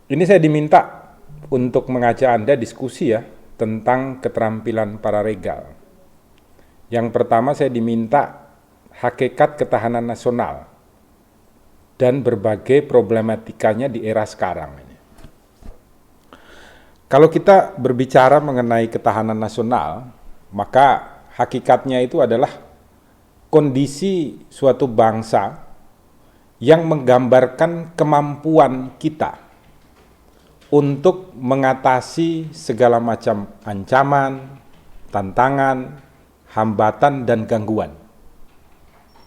Ini saya diminta untuk mengajak Anda diskusi ya tentang keterampilan pararegal. Yang pertama saya diminta hakikat ketahanan nasional dan berbagai problematikanya di era sekarang ini. Kalau kita berbicara mengenai ketahanan nasional, maka hakikatnya itu adalah kondisi suatu bangsa yang menggambarkan kemampuan kita untuk mengatasi segala macam ancaman, tantangan, hambatan, dan gangguan.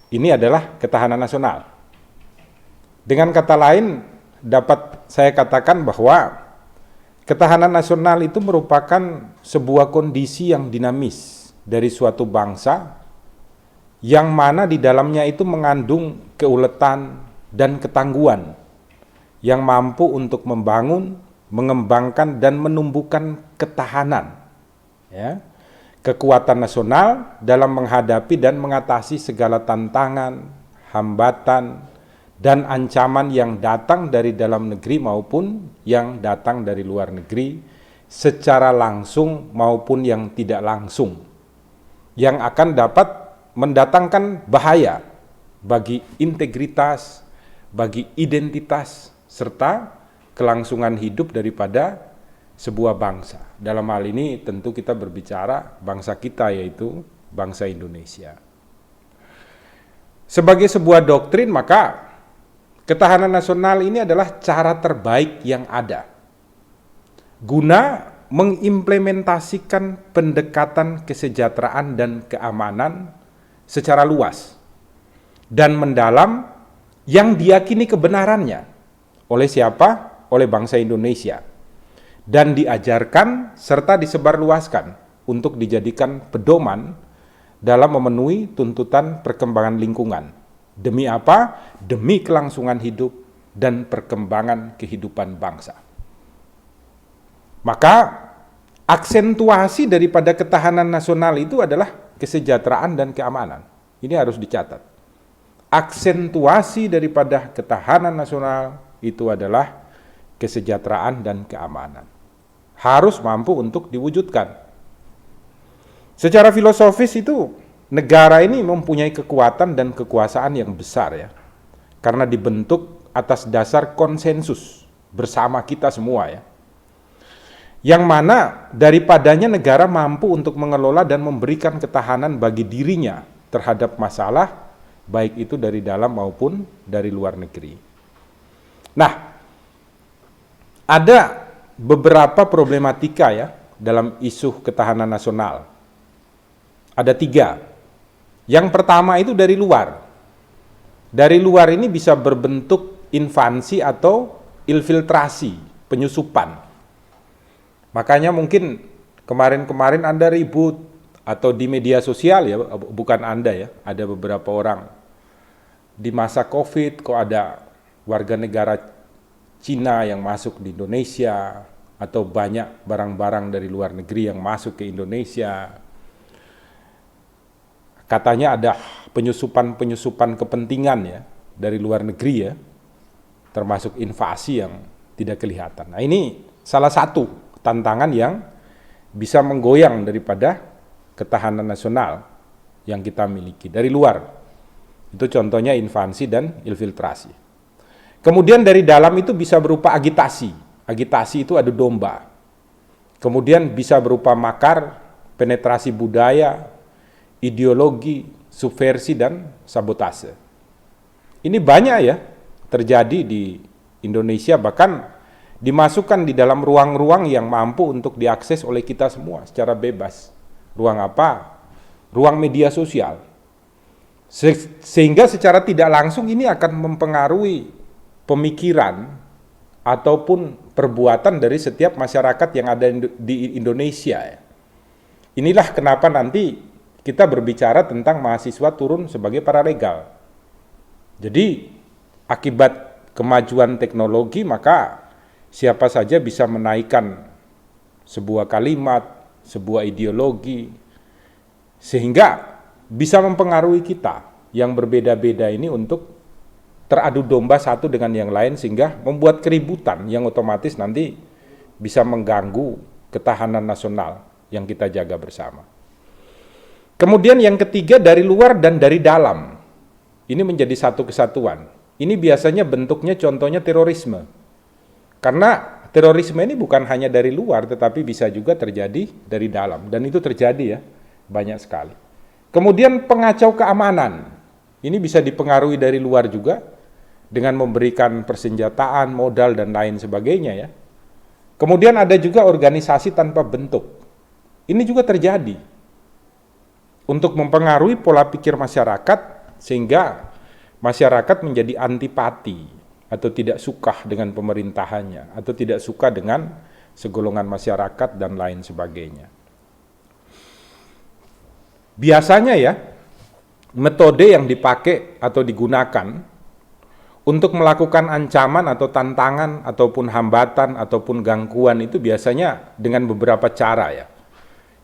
Ini adalah ketahanan nasional. Dengan kata lain, dapat saya katakan bahwa ketahanan nasional itu merupakan sebuah kondisi yang dinamis dari suatu bangsa yang mana di dalamnya itu mengandung keuletan dan ketangguhan yang mampu untuk membangun, mengembangkan dan menumbuhkan ketahanan, ya, kekuatan nasional dalam menghadapi dan mengatasi segala tantangan, hambatan, dan ancaman yang datang dari dalam negeri maupun yang datang dari luar negeri secara langsung maupun yang tidak langsung, yang akan dapat mendatangkan bahaya bagi integritas, bagi identitas, serta kelangsungan hidup daripada sebuah bangsa. Dalam hal ini tentu kita berbicara bangsa kita, yaitu bangsa Indonesia. Sebagai sebuah doktrin, maka ketahanan nasional ini adalah cara terbaik yang ada guna mengimplementasikan pendekatan kesejahteraan dan keamanan secara luas dan mendalam yang diyakini kebenarannya oleh siapa? Oleh bangsa Indonesia, dan diajarkan serta disebarluaskan untuk dijadikan pedoman dalam memenuhi tuntutan perkembangan lingkungan. Demi apa? Demi kelangsungan hidup dan perkembangan kehidupan bangsa. Maka aksentuasi daripada ketahanan nasional itu adalah kesejahteraan dan keamanan. Ini harus dicatat. Aksentuasi daripada ketahanan nasional itu adalah kesejahteraan dan keamanan. Harus mampu untuk diwujudkan. Secara filosofis itu negara ini mempunyai kekuatan dan kekuasaan yang besar ya. Karena dibentuk atas dasar konsensus bersama kita semua ya. Yang mana daripadanya negara mampu untuk mengelola dan memberikan ketahanan bagi dirinya terhadap masalah, baik itu dari dalam maupun dari luar negeri. Nah, ada beberapa problematika ya dalam isu ketahanan nasional. Ada 3. Yang pertama itu dari luar. Dari luar ini bisa berbentuk invasi atau infiltrasi, penyusupan. Makanya mungkin kemarin-kemarin Anda ribut atau di media sosial ya, bukan Anda ya, ada beberapa orang di masa COVID kok ada warga negara Cina yang masuk di Indonesia, atau banyak barang-barang dari luar negeri yang masuk ke Indonesia. Katanya ada penyusupan-penyusupan kepentingan ya dari luar negeri ya, termasuk invasi yang tidak kelihatan. Nah, ini salah satu tantangan yang bisa menggoyang daripada ketahanan nasional yang kita miliki dari luar. Itu contohnya invasi dan infiltrasi. Kemudian dari dalam itu bisa berupa agitasi. Agitasi itu adu domba. Kemudian bisa berupa makar, penetrasi budaya, ideologi, subversi, dan sabotase. Ini banyak ya terjadi di Indonesia, bahkan dimasukkan di dalam ruang-ruang yang mampu untuk diakses oleh kita semua secara bebas. Ruang apa? Ruang media sosial. Sehingga secara tidak langsung ini akan mempengaruhi pemikiran ataupun perbuatan dari setiap masyarakat yang ada di Indonesia. Inilah kenapa nanti kita berbicara tentang mahasiswa turun sebagai paralegal. Jadi akibat kemajuan teknologi maka siapa saja bisa menaikkan sebuah kalimat, sebuah ideologi, sehingga bisa mempengaruhi kita yang berbeda-beda ini untuk teradu domba satu dengan yang lain sehingga membuat keributan yang otomatis nanti bisa mengganggu ketahanan nasional yang kita jaga bersama. Kemudian yang ketiga, dari luar dan dari dalam. Ini menjadi satu kesatuan. Ini biasanya bentuknya contohnya terorisme. Karena terorisme ini bukan hanya dari luar, tetapi bisa juga terjadi dari dalam. Dan itu terjadi ya, banyak sekali. Kemudian pengacau keamanan. Ini bisa dipengaruhi dari luar juga, dengan memberikan persenjataan, modal, dan lain sebagainya ya. Kemudian ada juga organisasi tanpa bentuk. Ini juga terjadi. Untuk mempengaruhi pola pikir masyarakat, sehingga masyarakat menjadi antipati atau tidak suka dengan pemerintahannya, atau tidak suka dengan segolongan masyarakat dan lain sebagainya. Biasanya ya, metode yang dipakai atau digunakan untuk melakukan ancaman atau tantangan ataupun hambatan ataupun gangguan itu biasanya dengan beberapa cara ya.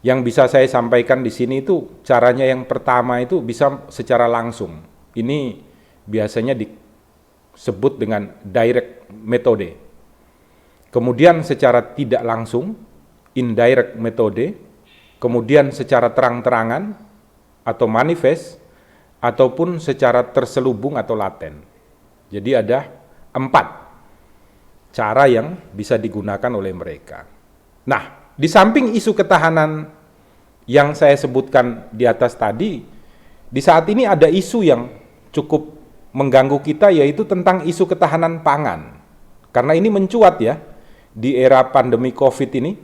Yang bisa saya sampaikan di sini itu caranya yang pertama itu bisa secara langsung. Ini biasanya disebut dengan direct metode. Kemudian secara tidak langsung, indirect metode. Kemudian secara terang-terangan atau manifest, ataupun secara terselubung atau laten. Jadi ada 4 cara yang bisa digunakan oleh mereka. Nah, di samping isu ketahanan yang saya sebutkan di atas tadi, di saat ini ada isu yang cukup mengganggu kita, yaitu tentang isu ketahanan pangan. Karena ini mencuat ya, di era pandemi COVID ini,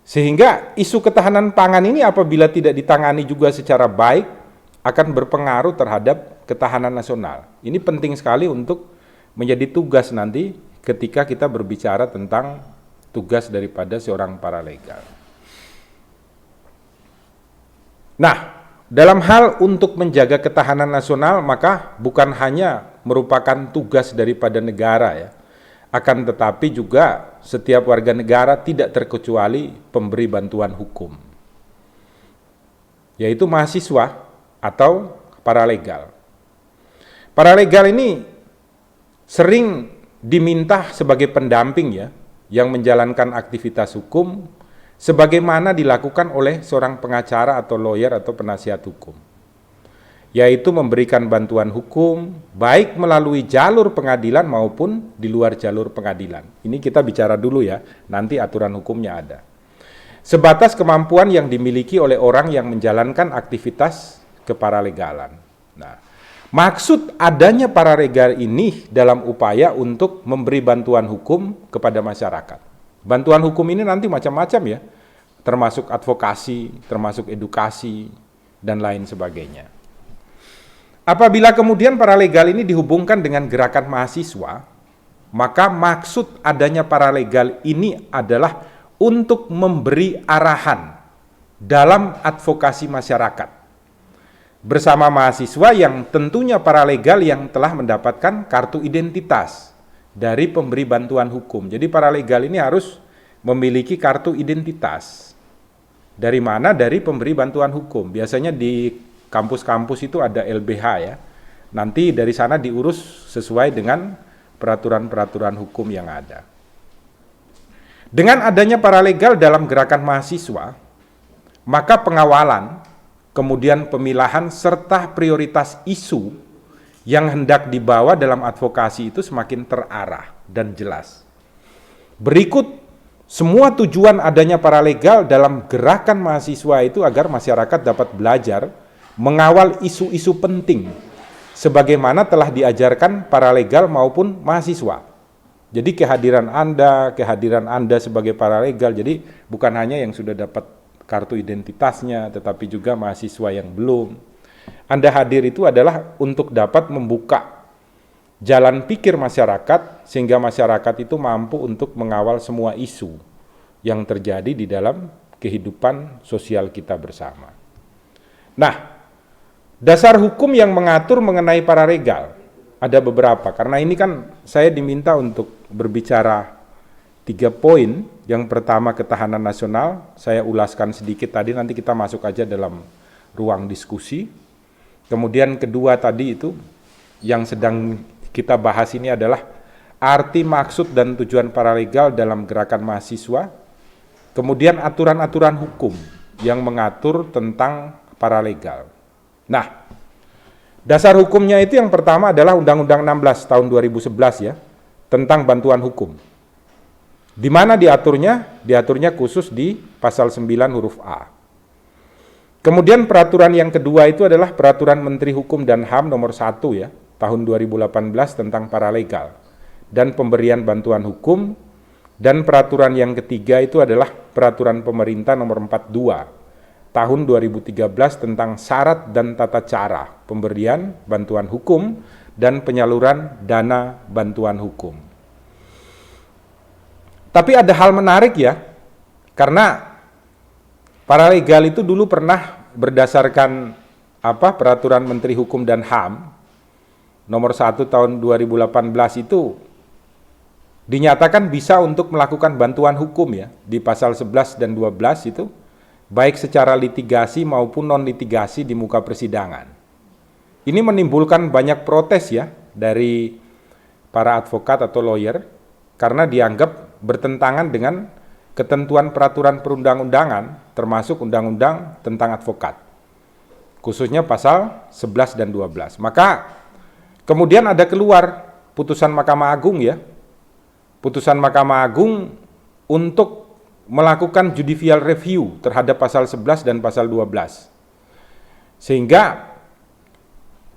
sehingga isu ketahanan pangan ini apabila tidak ditangani juga secara baik, akan berpengaruh terhadap ketahanan nasional. Ini penting sekali untuk menjadi tugas nanti ketika kita berbicara tentang tugas daripada seorang paralegal. Nah, dalam hal untuk menjaga ketahanan nasional, maka bukan hanya merupakan tugas daripada negara ya, akan tetapi juga setiap warga negara tidak terkecuali pemberi bantuan hukum, yaitu mahasiswa atau paralegal. Paralegal ini sering diminta sebagai pendamping ya, yang menjalankan aktivitas hukum sebagaimana dilakukan oleh seorang pengacara atau lawyer atau penasihat hukum, yaitu memberikan bantuan hukum baik melalui jalur pengadilan maupun di luar jalur pengadilan. Ini kita bicara dulu ya, nanti aturan hukumnya ada. Sebatas kemampuan yang dimiliki oleh orang yang menjalankan aktivitas keparalegalan. Nah, maksud adanya paralegal ini dalam upaya untuk memberi bantuan hukum kepada masyarakat. Bantuan hukum ini nanti macam-macam ya, termasuk advokasi, termasuk edukasi, dan lain sebagainya. Apabila kemudian paralegal ini dihubungkan dengan gerakan mahasiswa, maka maksud adanya paralegal ini adalah untuk memberi arahan dalam advokasi masyarakat bersama mahasiswa yang tentunya paralegal yang telah mendapatkan kartu identitas dari pemberi bantuan hukum. Jadi paralegal ini harus memiliki kartu identitas. Dari mana? Dari pemberi bantuan hukum. Biasanya di kampus-kampus itu ada LBH ya. Nanti dari sana diurus sesuai dengan peraturan-peraturan hukum yang ada. Dengan adanya paralegal dalam gerakan mahasiswa, maka pengawalan, kemudian pemilahan serta prioritas isu yang hendak dibawa dalam advokasi itu semakin terarah dan jelas. Berikut semua tujuan adanya paralegal dalam gerakan mahasiswa itu agar masyarakat dapat belajar mengawal isu-isu penting sebagaimana telah diajarkan paralegal maupun mahasiswa. Jadi kehadiran Anda sebagai paralegal, jadi bukan hanya yang sudah dapat kartu identitasnya, tetapi juga mahasiswa yang belum. Anda hadir itu adalah untuk dapat membuka jalan pikir masyarakat, sehingga masyarakat itu mampu untuk mengawal semua isu yang terjadi di dalam kehidupan sosial kita bersama. Nah, dasar hukum yang mengatur mengenai paralegal ada beberapa, karena ini kan saya diminta untuk berbicara 3 poin. Yang pertama ketahanan nasional, saya ulaskan sedikit tadi, nanti kita masuk aja dalam ruang diskusi. Kemudian kedua tadi itu yang sedang kita bahas ini adalah arti, maksud, dan tujuan paralegal dalam gerakan mahasiswa, kemudian aturan-aturan hukum yang mengatur tentang paralegal. Nah, dasar hukumnya itu yang pertama adalah Undang-Undang 16 tahun 2011 ya, tentang bantuan hukum. Di mana diaturnya? Diaturnya khusus di pasal 9 huruf A. Kemudian peraturan yang kedua itu adalah Peraturan Menteri Hukum dan HAM nomor 1 ya, tahun 2018 tentang paralegal dan pemberian bantuan hukum, dan peraturan yang ketiga itu adalah Peraturan Pemerintah nomor 42 tahun 2013 tentang syarat dan tata cara pemberian bantuan hukum dan penyaluran dana bantuan hukum. Tapi ada hal menarik ya, karena paralegal itu dulu pernah berdasarkan Peraturan Menteri Hukum dan HAM nomor 1 tahun 2018 itu dinyatakan bisa untuk melakukan bantuan hukum ya, di pasal 11 dan 12 itu, baik secara litigasi maupun non-litigasi di muka persidangan. Ini menimbulkan banyak protes ya dari para advokat atau lawyer, karena dianggap bertentangan dengan ketentuan peraturan perundang-undangan, termasuk undang-undang tentang advokat, khususnya pasal 11 dan 12. Maka kemudian ada keluar putusan Mahkamah Agung ya, putusan Mahkamah Agung untuk melakukan judicial review terhadap pasal 11 dan pasal 12. Sehingga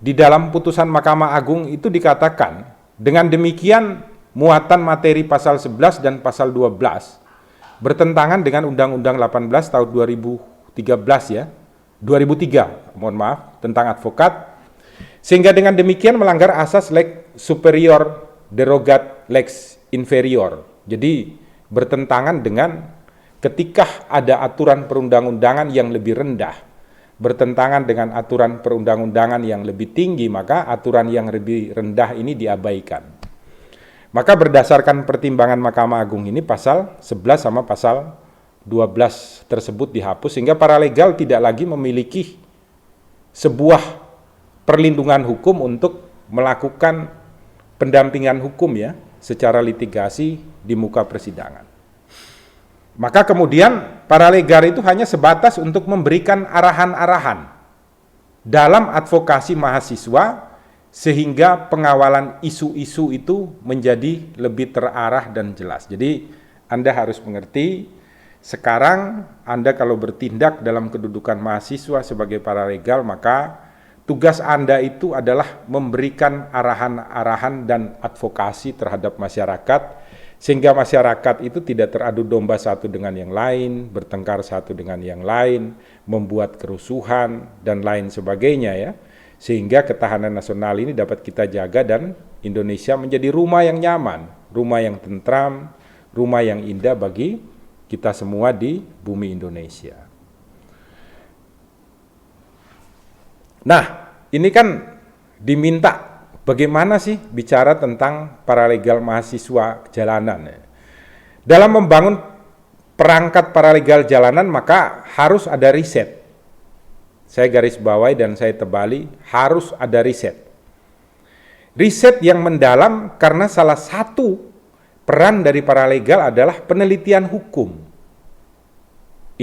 di dalam putusan Mahkamah Agung itu dikatakan, dengan demikian muatan materi pasal 11 dan pasal 12 bertentangan dengan Undang-Undang 18 tahun 2013 ya, 2003, mohon maaf, tentang advokat, sehingga dengan demikian melanggar asas lex superior derogat lex inferior. Jadi bertentangan dengan ketika ada aturan perundang-undangan yang lebih rendah bertentangan dengan aturan perundang-undangan yang lebih tinggi, maka aturan yang lebih rendah ini diabaikan. Maka berdasarkan pertimbangan Mahkamah Agung ini, pasal 11 sama pasal 12 tersebut dihapus, sehingga paralegal tidak lagi memiliki sebuah perlindungan hukum untuk melakukan pendampingan hukum ya, secara litigasi di muka persidangan. Maka kemudian paralegal itu hanya sebatas untuk memberikan arahan-arahan dalam advokasi mahasiswa, sehingga pengawalan isu-isu itu menjadi lebih terarah dan jelas. Jadi Anda harus mengerti, sekarang Anda kalau bertindak dalam kedudukan mahasiswa sebagai paralegal, maka tugas Anda itu adalah memberikan arahan-arahan dan advokasi terhadap masyarakat, sehingga masyarakat itu tidak teradu domba satu dengan yang lain, bertengkar satu dengan yang lain, membuat kerusuhan dan lain sebagainya ya. Sehingga ketahanan nasional ini dapat kita jaga dan Indonesia menjadi rumah yang nyaman, rumah yang tentram, rumah yang indah bagi kita semua di bumi Indonesia. Nah, ini kan diminta bagaimana sih bicara tentang paralegal mahasiswa jalanan. Dalam membangun perangkat paralegal jalanan maka harus ada riset. Saya garis bawahi dan saya tebali, harus ada riset. Riset yang mendalam, karena salah satu peran dari paralegal adalah penelitian hukum.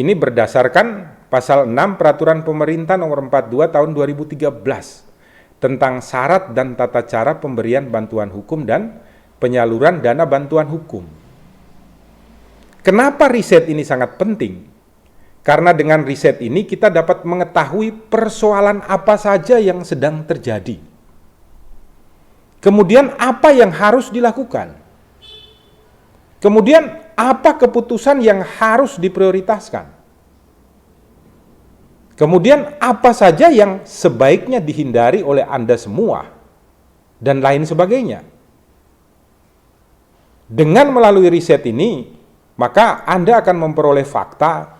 Ini berdasarkan pasal 6 Peraturan Pemerintah nomor 42 tahun 2013 tentang syarat dan tata cara pemberian bantuan hukum dan penyaluran dana bantuan hukum. Kenapa riset ini sangat penting? Karena dengan riset ini kita dapat mengetahui persoalan apa saja yang sedang terjadi. Kemudian apa yang harus dilakukan. Kemudian apa keputusan yang harus diprioritaskan. Kemudian apa saja yang sebaiknya dihindari oleh Anda semua. Dan lain sebagainya. Dengan melalui riset ini, maka Anda akan memperoleh fakta,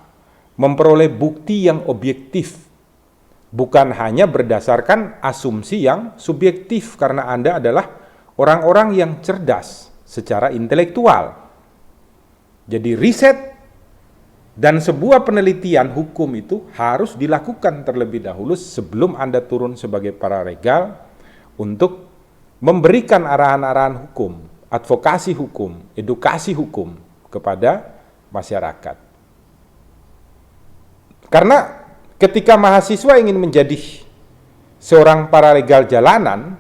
memperoleh bukti yang objektif, bukan hanya berdasarkan asumsi yang subjektif, karena Anda adalah orang-orang yang cerdas secara intelektual. Jadi riset dan sebuah penelitian hukum itu harus dilakukan terlebih dahulu sebelum Anda turun sebagai paralegal untuk memberikan arahan-arahan hukum, advokasi hukum, edukasi hukum kepada masyarakat. Karena ketika mahasiswa ingin menjadi seorang paralegal jalanan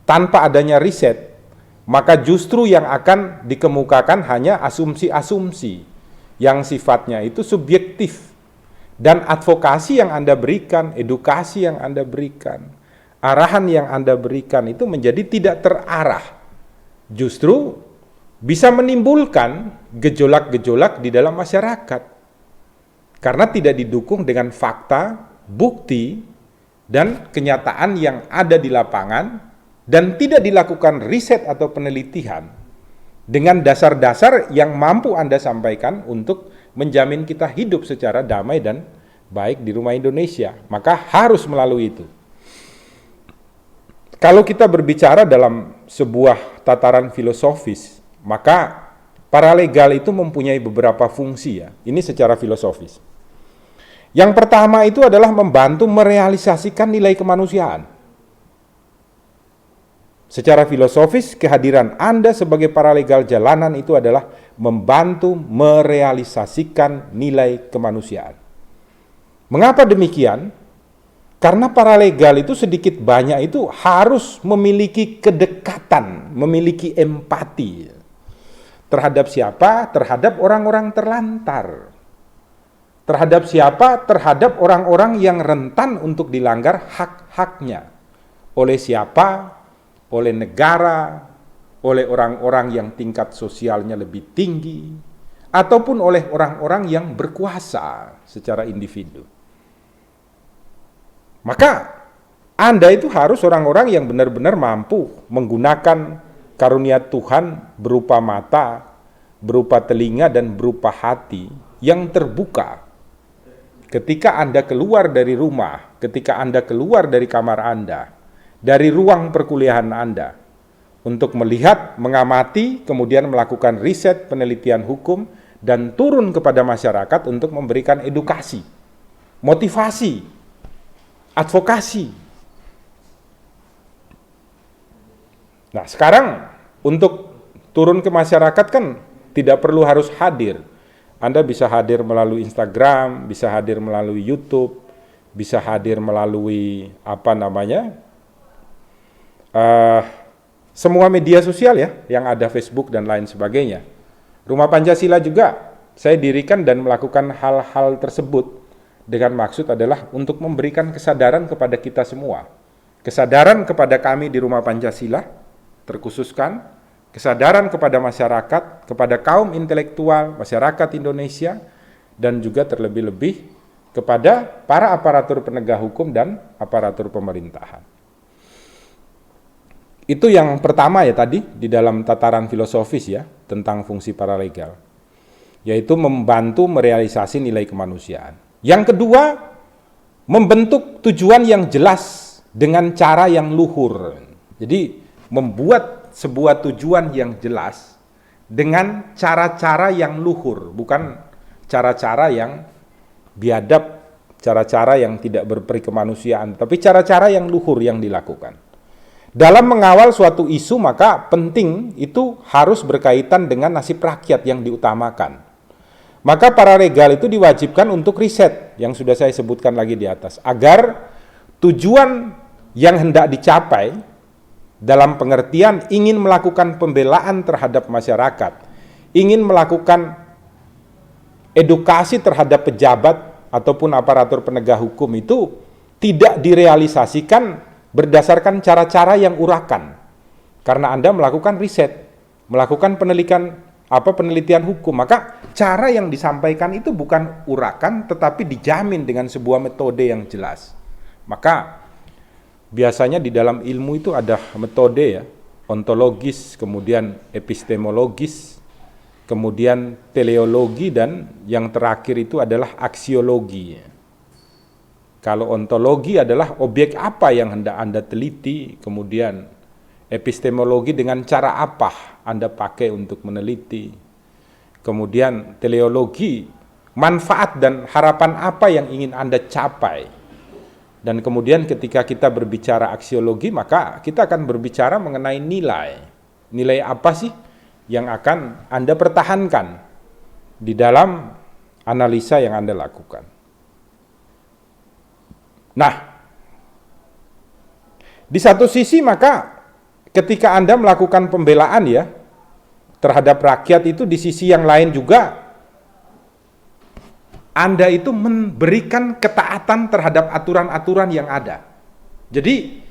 tanpa adanya riset, maka justru yang akan dikemukakan hanya asumsi-asumsi yang sifatnya itu subjektif. Dan advokasi yang Anda berikan, edukasi yang Anda berikan, arahan yang Anda berikan itu menjadi tidak terarah. Justru bisa menimbulkan gejolak-gejolak di dalam masyarakat. Karena tidak didukung dengan fakta, bukti, dan kenyataan yang ada di lapangan, dan tidak dilakukan riset atau penelitian dengan dasar-dasar yang mampu Anda sampaikan untuk menjamin kita hidup secara damai dan baik di rumah Indonesia. Maka harus melalui itu. Kalau kita berbicara dalam sebuah tataran filosofis, maka paralegal itu mempunyai beberapa fungsi ya. Ini secara filosofis. Yang pertama itu adalah membantu merealisasikan nilai kemanusiaan. Secara filosofis, kehadiran Anda sebagai paralegal jalanan itu adalah membantu merealisasikan nilai kemanusiaan. Mengapa demikian? Karena paralegal itu sedikit banyak itu harus memiliki kedekatan, memiliki empati. Terhadap siapa? Terhadap orang-orang terlantar. Terhadap siapa? Terhadap orang-orang yang rentan untuk dilanggar hak-haknya. Oleh siapa? Oleh negara, oleh orang-orang yang tingkat sosialnya lebih tinggi, ataupun oleh orang-orang yang berkuasa secara individu. Maka Anda itu harus orang-orang yang benar-benar mampu menggunakan karunia Tuhan berupa mata, berupa telinga, dan berupa hati yang terbuka. Ketika Anda keluar dari rumah, ketika Anda keluar dari kamar Anda, dari ruang perkuliahan Anda, untuk melihat, mengamati, kemudian melakukan riset, penelitian hukum, dan turun kepada masyarakat untuk memberikan edukasi, motivasi, advokasi. Nah, sekarang untuk turun ke masyarakat kan tidak perlu harus hadir. Anda bisa hadir melalui Instagram, bisa hadir melalui YouTube, bisa hadir melalui semua media sosial ya, yang ada Facebook dan lain sebagainya. Rumah Pancasila juga saya dirikan dan melakukan hal-hal tersebut dengan maksud adalah untuk memberikan kesadaran kepada kita semua. Kesadaran kepada kami di Rumah Pancasila terkhususkan, kesadaran kepada masyarakat, kepada kaum intelektual, masyarakat Indonesia, dan juga terlebih-lebih kepada para aparatur penegak hukum dan aparatur pemerintahan. Itu yang pertama ya tadi di dalam tataran filosofis ya tentang fungsi paralegal, yaitu membantu merealisasi nilai kemanusiaan. Yang kedua, membentuk tujuan yang jelas dengan cara yang luhur. Jadi membuat sebuah tujuan yang jelas dengan cara-cara yang luhur, bukan cara-cara yang biadab, cara-cara yang tidak berperi kemanusiaan, tapi cara-cara yang luhur yang dilakukan. Dalam mengawal suatu isu, maka penting itu harus berkaitan dengan nasib rakyat yang diutamakan. Maka paralegal itu diwajibkan untuk riset, yang sudah saya sebutkan lagi di atas, agar tujuan yang hendak dicapai dalam pengertian ingin melakukan pembelaan terhadap masyarakat, ingin melakukan edukasi terhadap pejabat ataupun aparatur penegak hukum itu tidak direalisasikan berdasarkan cara-cara yang urakan. Karena Anda melakukan riset, melakukan penelitian hukum, maka cara yang disampaikan itu bukan urakan tetapi dijamin dengan sebuah metode yang jelas. Maka biasanya di dalam ilmu itu ada metode ya, ontologis, kemudian epistemologis, kemudian teleologi, dan yang terakhir itu adalah aksiologi. Kalau ontologi adalah objek apa yang hendak Anda teliti, kemudian epistemologi dengan cara apa Anda pakai untuk meneliti, kemudian teleologi manfaat dan harapan apa yang ingin Anda capai Dan kemudian ketika kita berbicara aksiologi, maka kita akan berbicara mengenai nilai. Nilai apa sih yang akan Anda pertahankan di dalam analisa yang Anda lakukan. Nah, di satu sisi maka ketika Anda melakukan pembelaan ya terhadap rakyat itu, di sisi yang lain juga Anda itu memberikan ketaatan terhadap aturan-aturan yang ada. Jadi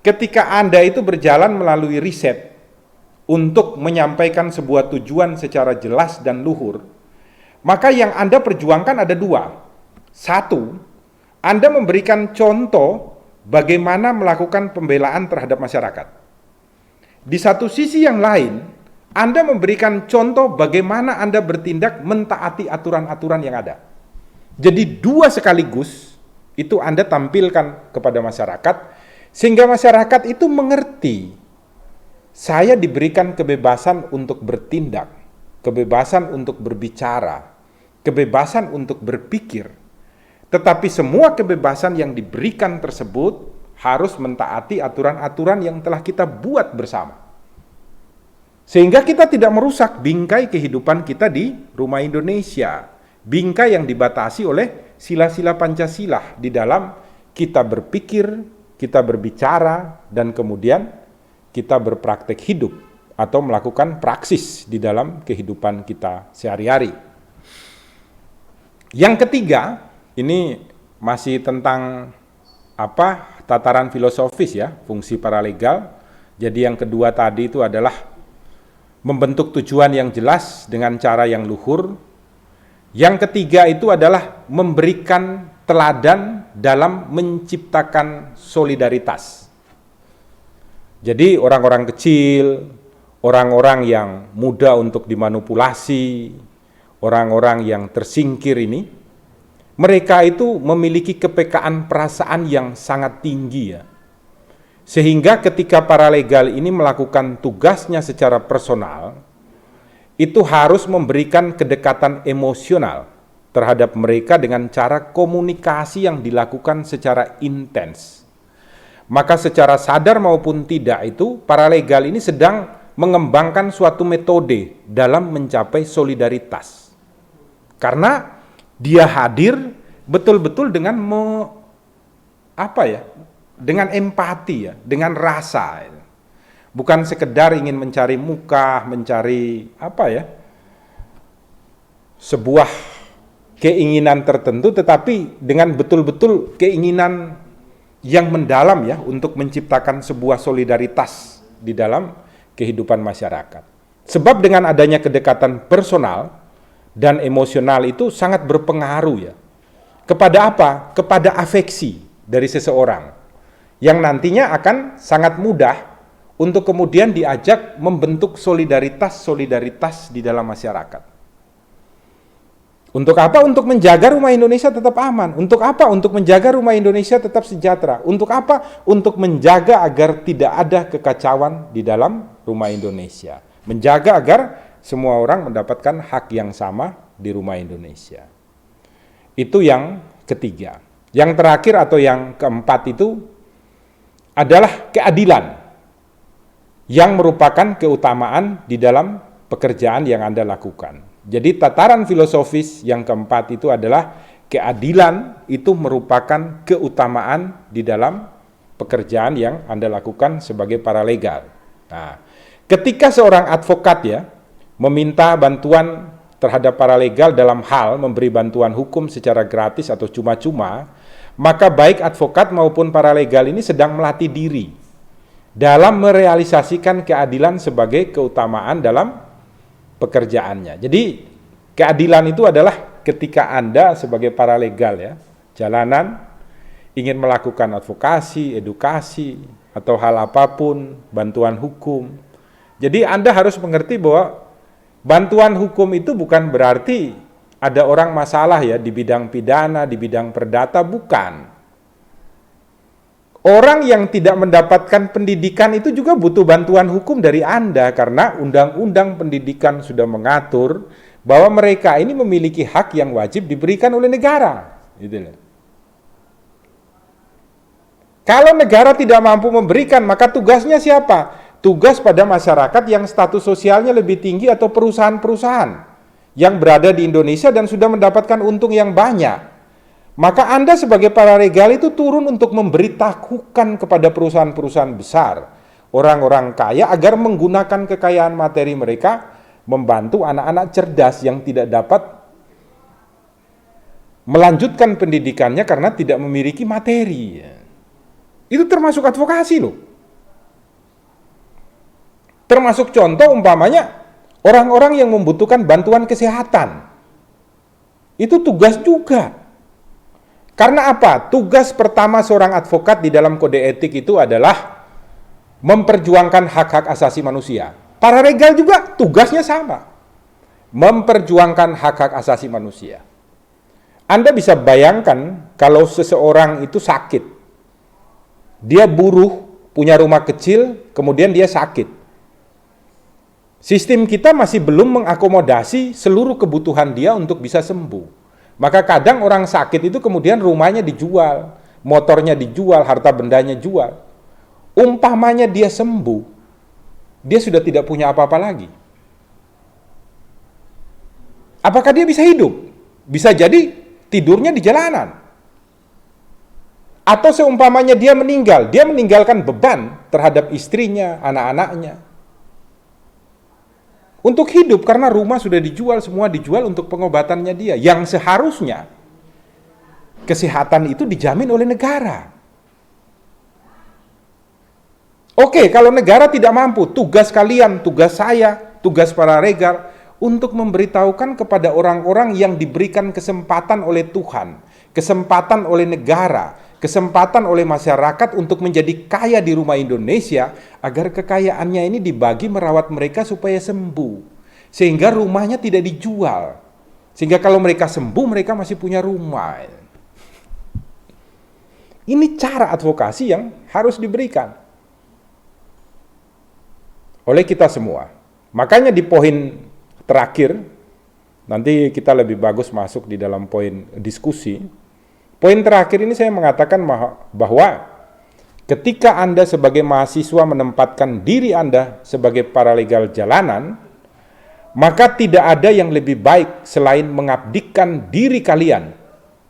ketika Anda itu berjalan melalui riset untuk menyampaikan sebuah tujuan secara jelas dan luhur, maka yang Anda perjuangkan ada dua. Satu, Anda memberikan contoh bagaimana melakukan pembelaan terhadap masyarakat. Di satu sisi yang lain, Anda memberikan contoh bagaimana Anda bertindak mentaati aturan-aturan yang ada. Jadi dua sekaligus itu Anda tampilkan kepada masyarakat, sehingga masyarakat itu mengerti, saya diberikan kebebasan untuk bertindak, kebebasan untuk berbicara, kebebasan untuk berpikir, tetapi semua kebebasan yang diberikan tersebut harus mentaati aturan-aturan yang telah kita buat bersama. Sehingga kita tidak merusak bingkai kehidupan kita di rumah Indonesia. Bingkai yang dibatasi oleh sila-sila Pancasila di dalam kita berpikir, kita berbicara, dan kemudian kita berpraktek hidup atau melakukan praksis di dalam kehidupan kita sehari-hari. Yang ketiga, ini masih tentang tataran filosofis ya, fungsi paralegal. Jadi yang kedua tadi itu adalah membentuk tujuan yang jelas dengan cara yang luhur. Yang ketiga itu adalah memberikan teladan dalam menciptakan solidaritas. Jadi orang-orang kecil, orang-orang yang mudah untuk dimanipulasi, orang-orang yang tersingkir ini, mereka itu memiliki kepekaan perasaan yang sangat tinggi ya. Sehingga ketika paralegal ini melakukan tugasnya secara personal, itu harus memberikan kedekatan emosional terhadap mereka dengan cara komunikasi yang dilakukan secara intens. Maka secara sadar maupun tidak itu, paralegal ini sedang mengembangkan suatu metode dalam mencapai solidaritas. Karena dia hadir betul-betul dengan dengan empati ya, dengan rasa. Bukan sekedar ingin mencari muka, mencari sebuah keinginan tertentu, tetapi dengan betul-betul keinginan yang mendalam ya untuk menciptakan sebuah solidaritas di dalam kehidupan masyarakat. Sebab dengan adanya kedekatan personal dan emosional itu sangat berpengaruh ya. Kepada apa? Kepada afeksi dari seseorang yang nantinya akan sangat mudah untuk kemudian diajak membentuk solidaritas di dalam masyarakat. Untuk apa? Untuk menjaga rumah Indonesia tetap aman. Untuk apa? Untuk menjaga rumah Indonesia tetap sejahtera. Untuk apa? Untuk menjaga agar tidak ada kekacauan di dalam rumah Indonesia. Menjaga agar semua orang mendapatkan hak yang sama di rumah Indonesia. Itu yang ketiga. Yang terakhir atau yang keempat itu adalah keadilan, yang merupakan keutamaan di dalam pekerjaan yang Anda lakukan. Jadi tataran filosofis yang keempat itu adalah keadilan itu merupakan keutamaan di dalam pekerjaan yang Anda lakukan sebagai paralegal. Nah, ketika seorang advokat ya meminta bantuan terhadap paralegal dalam hal memberi bantuan hukum secara gratis atau cuma-cuma, maka baik advokat maupun paralegal ini sedang melatih diri dalam merealisasikan keadilan sebagai keutamaan dalam pekerjaannya. Jadi keadilan itu adalah ketika Anda sebagai paralegal ya, jalanan ingin melakukan advokasi, edukasi, atau hal apapun, bantuan hukum. Jadi Anda harus mengerti bahwa bantuan hukum itu bukan berarti ada orang masalah ya di bidang pidana, di bidang perdata, bukan. Orang yang tidak mendapatkan pendidikan itu juga butuh bantuan hukum dari Anda, karena undang-undang pendidikan sudah mengatur bahwa mereka ini memiliki hak yang wajib diberikan oleh negara. Gitu. Kalau negara tidak mampu memberikan, maka tugasnya siapa? Tugas pada masyarakat yang status sosialnya lebih tinggi atau perusahaan-perusahaan yang berada di Indonesia dan sudah mendapatkan untung yang banyak. Maka Anda sebagai pararegal itu turun untuk memberitahukan kepada perusahaan-perusahaan besar, orang-orang kaya, agar menggunakan kekayaan materi mereka membantu anak-anak cerdas yang tidak dapat melanjutkan pendidikannya karena tidak memiliki materi. Itu termasuk advokasi loh. Termasuk contoh umpamanya orang-orang yang membutuhkan bantuan kesehatan. Itu tugas juga. Karena apa? Tugas pertama seorang advokat di dalam kode etik itu adalah memperjuangkan hak-hak asasi manusia. Pararegal juga tugasnya sama. Memperjuangkan hak-hak asasi manusia. Anda bisa bayangkan kalau seseorang itu sakit. Dia buruh, punya rumah kecil, kemudian dia sakit. Sistem kita masih belum mengakomodasi seluruh kebutuhan dia untuk bisa sembuh. Maka kadang orang sakit itu kemudian rumahnya dijual, motornya dijual, harta bendanya jual. Umpamanya dia sembuh, dia sudah tidak punya apa-apa lagi. Apakah dia bisa hidup? Bisa jadi tidurnya di jalanan. Atau seumpamanya dia meninggalkan beban terhadap istrinya, anak-anaknya. Untuk hidup, karena rumah sudah dijual, semua dijual untuk pengobatannya dia. Yang seharusnya kesehatan itu dijamin oleh negara. Oke, kalau negara tidak mampu, tugas kalian, tugas saya, tugas para regal untuk memberitahukan kepada orang-orang yang diberikan kesempatan oleh Tuhan, kesempatan oleh negara, kesempatan oleh masyarakat untuk menjadi kaya di rumah Indonesia, agar kekayaannya ini dibagi merawat mereka supaya sembuh. Sehingga rumahnya tidak dijual. Sehingga kalau mereka sembuh, mereka masih punya rumah. Ini cara advokasi yang harus diberikan oleh kita semua. Makanya di poin terakhir, nanti kita lebih bagus masuk di dalam poin diskusi. Poin terakhir ini saya mengatakan bahwa ketika Anda sebagai mahasiswa menempatkan diri Anda sebagai paralegal jalanan, maka tidak ada yang lebih baik selain mengabdikan diri kalian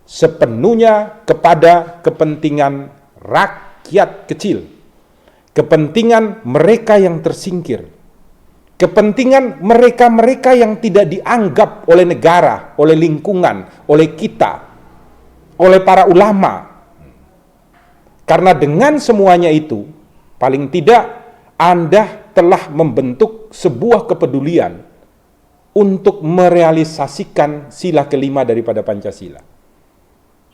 sepenuhnya kepada kepentingan rakyat kecil, kepentingan mereka yang tersingkir, kepentingan mereka-mereka yang tidak dianggap oleh negara, oleh lingkungan, oleh kita, oleh para ulama. Karena dengan semuanya itu, paling tidak Anda telah membentuk sebuah kepedulian untuk merealisasikan sila kelima daripada Pancasila.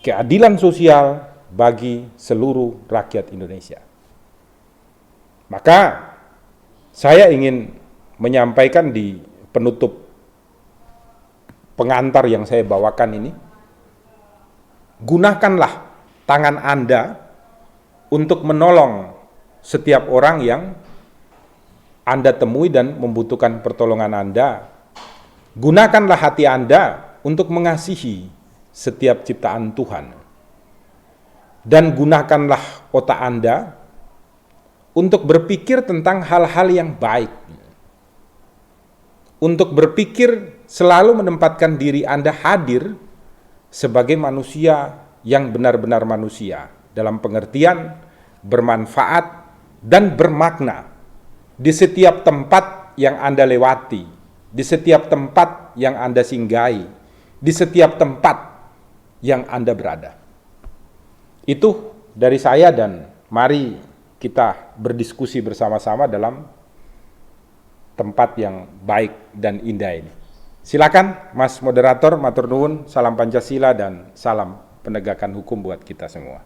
Keadilan sosial bagi seluruh rakyat Indonesia. Maka saya ingin menyampaikan di penutup pengantar yang saya bawakan ini, gunakanlah tangan Anda untuk menolong setiap orang yang Anda temui dan membutuhkan pertolongan Anda. Gunakanlah hati Anda untuk mengasihi setiap ciptaan Tuhan. Dan gunakanlah otak Anda untuk berpikir tentang hal-hal yang baik. Untuk berpikir selalu menempatkan diri Anda hadir sebagai manusia yang benar-benar manusia, dalam pengertian bermanfaat dan bermakna di setiap tempat yang Anda lewati, di setiap tempat yang Anda singgahi, di setiap tempat yang Anda berada. Itu dari saya, dan mari kita berdiskusi bersama-sama dalam tempat yang baik dan indah ini. Silakan Mas Moderator, matur nuwun, salam Pancasila dan salam penegakan hukum buat kita semua.